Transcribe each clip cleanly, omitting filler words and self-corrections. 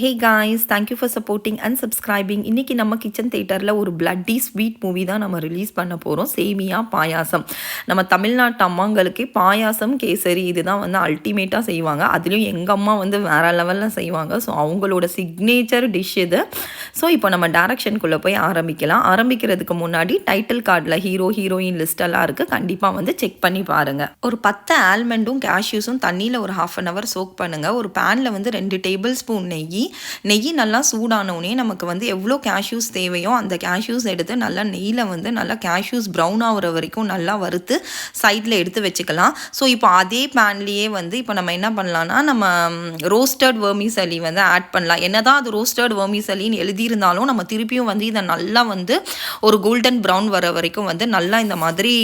Hey guys, thank you for supporting and subscribing. இன்றைக்கி நம்ம kitchen தேட்டரில் ஒரு பிளட்டி ஸ்வீட் மூவி தான் நம்ம ரிலீஸ் பண்ண போகிறோம். சேமியா பாயாசம். நம்ம தமிழ்நாட்டு அம்மாங்களுக்கே பாயாசம் கேசரி இதுதான் வந்து அல்டிமேட்டாக செய்வாங்க. அதுலேயும் எங்கள் அம்மா வந்து வேறு லெவலில் செய்வாங்க. ஸோ அவங்களோட சிக்னேச்சர் டிஷ் இது. ஸோ இப்போ நம்ம டேரக்ஷனுக்குள்ளே போய் ஆரம்பிக்கலாம். ஆரம்பிக்கிறதுக்கு முன்னாடி டைட்டில் கார்டில் ஹீரோயின் லிஸ்டெல்லாம் இருக்குது. கண்டிப்பாக வந்து செக் பண்ணி பாருங்கள். ஒரு 10 ஆல்மண்டும் கேஷ்யூஸும் தண்ணியில் ஒரு 1/2 hour சோக் பண்ணுங்கள். ஒரு பேனில் வந்து 2 டேபிள் ஸ்பூன் நெய் நல்லா சூடானோடனே நமக்கு வந்து எவ்வளோ கேஷ்யூஸ் தேவையோ அந்த கேஷ்யூஸ் எடுத்து நல்லா நெய்யில் வந்து நல்லா கேஷ்யூஸ் ப்ரௌன் ஆகிற வரைக்கும் நல்லா வறுத்து சைடில் எடுத்து வச்சுக்கலாம். ஸோ இப்போ அதே பேன்லேயே வந்து இப்போ நம்ம என்ன பண்ணலான்னா நம்ம ரோஸ்டட் வெர்மிசலி வந்து ஆட் பண்ணலாம். என்னதான் அது ரோஸ்டட் வெர்மிசலின்னு எழுதியிருந்தாலும் நம்ம திருப்பியும் வந்து இதை நல்லா வந்து ஒரு கோல்டன் ப்ரௌன் வர வரைக்கும் வந்து நல்லா இந்த மாதிரி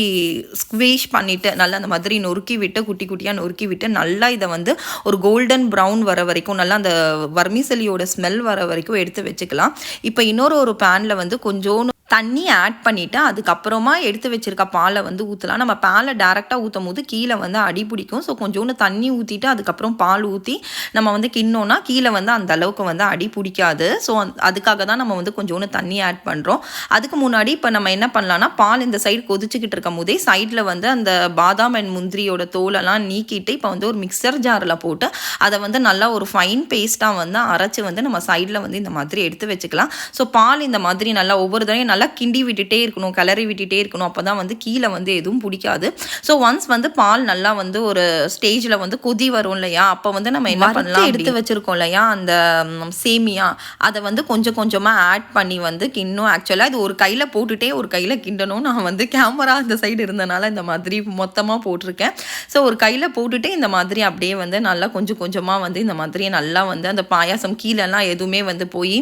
ஸ்குவீஷ் பண்ணிவிட்டு நல்லா அந்த மாதிரி நொறுக்கி விட்டு குட்டி குட்டியாக நொறுக்கி விட்டு நல்லா இதை வந்து ஒரு கோல்டன் ப்ரௌன் வர வரைக்கும் நல்லா அந்த வர்மிசலியோட ஸ்மெல் வர வரைக்கும் எடுத்து வச்சுக்கலாம். இப்போ இன்னொரு பேனில் வந்து கொஞ்சோன்னு தண்ணி ஆட் பண்ணிவிட்டு அதுக்கப்புறமா எடுத்து வச்சுருக்க பாலை வந்து ஊற்றலாம். நம்ம பாலை டேரெக்டாக ஊற்றும் போது கீழே வந்து அடி பிடிக்கும். ஸோ கொஞ்சோண்டு தண்ணி ஊற்றிட்டு அதுக்கப்புறம் பால் ஊற்றி நம்ம வந்து கிண்ணோன்னா கீழே வந்து அந்த அளவுக்கு வந்து அடி பிடிக்காது. ஸோ அதுக்காக தான் நம்ம வந்து கொஞ்சோண்டு தண்ணி ஆட் பண்ணுறோம். அதுக்கு முன்னாடி இப்போ நம்ம என்ன பண்ணலான்னா பால் இந்த சைடு கொதிச்சுக்கிட்டு இருக்கும் போதே சைடில் வந்து அந்த பாதாம் அண்ட் முந்திரியோட தோலெல்லாம் நீக்கிட்டு இப்போ வந்து ஒரு மிக்சர் ஜாரில் போட்டு அதை வந்து நல்லா ஒரு ஃபைன் பேஸ்ட்டாக வந்து அரைச்சி வந்து நம்ம சைடில் வந்து இந்த மாதிரி எடுத்து வச்சுக்கலாம். ஸோ பால் இந்த மாதிரி நல்லா ஒவ்வொரு தடையும் நல்லா கிண்டி விட்டுட்டே இருக்கணும், கிளறி விட்டுட்டே இருக்கணும். அப்போ தான் வந்து கீழே வந்து எதுவும் பிடிக்காது. ஸோ ஒன்ஸ் வந்து பால் நல்லா வந்து ஒரு ஸ்டேஜில் வந்து கொதி வரும் இல்லையா, அப்போ வந்து நம்ம என்ன பண்ணலாம், எடுத்து வச்சுருக்கோம் இல்லையா அந்த சேமியா, அதை வந்து கொஞ்சம் கொஞ்சமாக ஆட் பண்ணி வந்து கிண்ணும். ஆக்சுவலாக இது ஒரு கையில் போட்டுகிட்டே ஒரு கையில் கிண்டணும். நான் வந்து கேமரா இந்த சைடு இருந்தனால இந்த மாதிரி மொத்தமாக போட்டிருக்கேன். ஸோ ஒரு கையில் போட்டுகிட்டே இந்த மாதிரி அப்படியே வந்து நல்லா கொஞ்சம் கொஞ்சமாக வந்து இந்த மாதிரி நல்லா வந்து அந்த பாயாசம் கீழெல்லாம் எதுவுமே வந்து போய்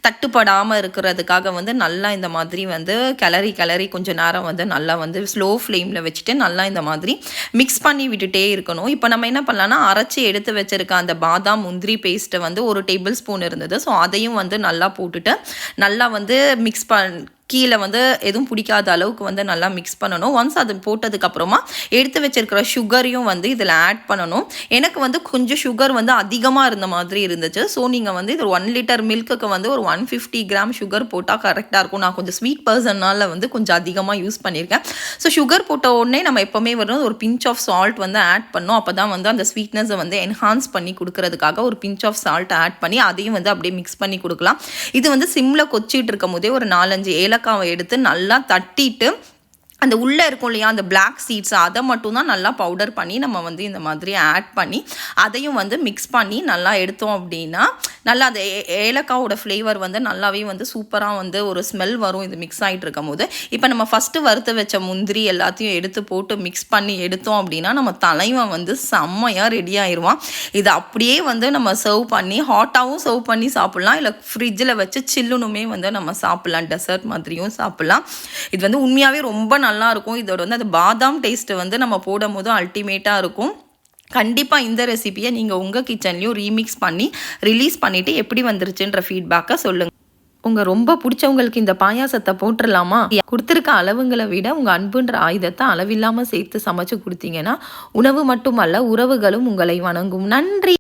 தட்டுப்படாமல் இருக்கிறதுக்காக வந்து நல்லா இந்த மாதிரி வந்து கிளறி கொஞ்சம் நேரம் வந்து நல்லா வந்து ஸ்லோ ஃப்ளேமில் வச்சுட்டு நல்லா இந்த மாதிரி மிக்ஸ் பண்ணி விட்டுட்டே இருக்கணும். இப்போ நம்ம என்ன பண்ணலாம்னா அரைச்சி எடுத்து வச்சிருக்க அந்த பாதாம் முந்திரி பேஸ்ட்டை வந்து 1 டேபிள் ஸ்பூன் இருந்தது. ஸோ அதையும் வந்து நல்லா போட்டுட்டு நல்லா வந்து மிக்ஸ் கீழே வந்து எதுவும் பிடிக்காத அளவுக்கு வந்து நல்லா மிக்ஸ் பண்ணணும். ஒன்ஸ் அது போட்டதுக்கப்புறமா எடுத்து வச்சிருக்கிற சுகரையும் வந்து இதில் ஆட் பண்ணணும். எனக்கு வந்து கொஞ்சம் சுகர் வந்து அதிகமாக இருந்த மாதிரி இருந்துச்சு. ஸோ நீங்கள் வந்து இது 1 லிட்டர் மில்க்குக்கு வந்து ஒரு 150 கிராம் சுகர் போட்டால் கரெக்டாக இருக்கும். நான் கொஞ்சம் ஸ்வீட் பர்சன்னால் வந்து கொஞ்சம் அதிகமாக யூஸ் பண்ணியிருக்கேன். ஸோ சுகர் போட்ட உடனே நம்ம எப்போவுமே வரும் ஒரு பிஞ்ச் ஆஃப் சால்ட் வந்து ஆட் பண்ணோம். அப்போ தான் வந்து அந்த ஸ்வீட்னஸை வந்து என்ஹான்ஸ் பண்ணி கொடுக்கறதுக்காக ஒரு பிஞ்ச் ஆஃப் சால்ட் ஆட் பண்ணி அதையும் வந்து அப்படியே மிக்ஸ் பண்ணி கொடுக்கலாம். இது வந்து சிம்மில் கொச்சிட்டு இருக்கும் போதே ஒரு 4-5 ஏலக்காவை எடுத்து நல்லா தட்டிட்டு அந்த உள்ளே இருக்கும் இல்லையா அந்த பிளாக் சீட்ஸ் அதை மட்டும் தான் நல்லா பவுடர் பண்ணி நம்ம வந்து இந்த மாதிரி ஆட் பண்ணி அதையும் வந்து மிக்ஸ் பண்ணி நல்லா எடுத்தோம் அப்படின்னா நல்லா அந்த ஏலக்காவோட ஃப்ளேவர் வந்து நல்லாவே வந்து சூப்பராக வந்து ஒரு ஸ்மெல் வரும் இது மிக்ஸ் ஆகிட்டு இருக்கும் போது. இப்போ நம்ம ஃபஸ்ட்டு வறுத்து வச்ச முந்திரி எல்லாத்தையும் எடுத்து போட்டு மிக்ஸ் பண்ணி எடுத்தோம் அப்படின்னா நம்ம தலைவன் வந்து செம்மையாக ரெடி ஆயிடுவான். இது அப்படியே வந்து நம்ம சர்வ் பண்ணி ஹாட்டாகவும் சர்வ் பண்ணி சாப்பிட்லாம், இல்லை ஃப்ரிட்ஜில் வச்சு சில்லுனுமே வந்து நம்ம சாப்பிட்லாம், டெசர்ட் மாதிரியும் சாப்பிட்லாம். இது வந்து உண்மையாகவே ரொம்ப நல்லாயிருக்கும். இதோட வந்து அந்த பாதாம் டேஸ்ட்டு வந்து நம்ம போடும் போது அல்டிமேட்டாக இருக்கும். கண்டிப்பாக இந்த ரெசிபியை நீங்கள் உங்கள் கிச்சன்லேயும் ரீமிக்ஸ் பண்ணி ரிலீஸ் பண்ணிவிட்டு எப்படி வந்துருச்சுன்ற ஃபீட்பேக்கை சொல்லுங்கள். உங்கள் ரொம்ப பிடிச்சவங்களுக்கு இந்த பாயாசத்தை போட்டுடலாமா? கொடுத்துருக்க அளவுங்களை விட உங்கள் அன்புன்ற ஆயுதத்தை அளவில்லாமல் சேர்த்து சமைச்சு கொடுத்தீங்கன்னா உணவு மட்டுமல்ல உறவுகளும் உங்களை வணங்கும். நன்றி.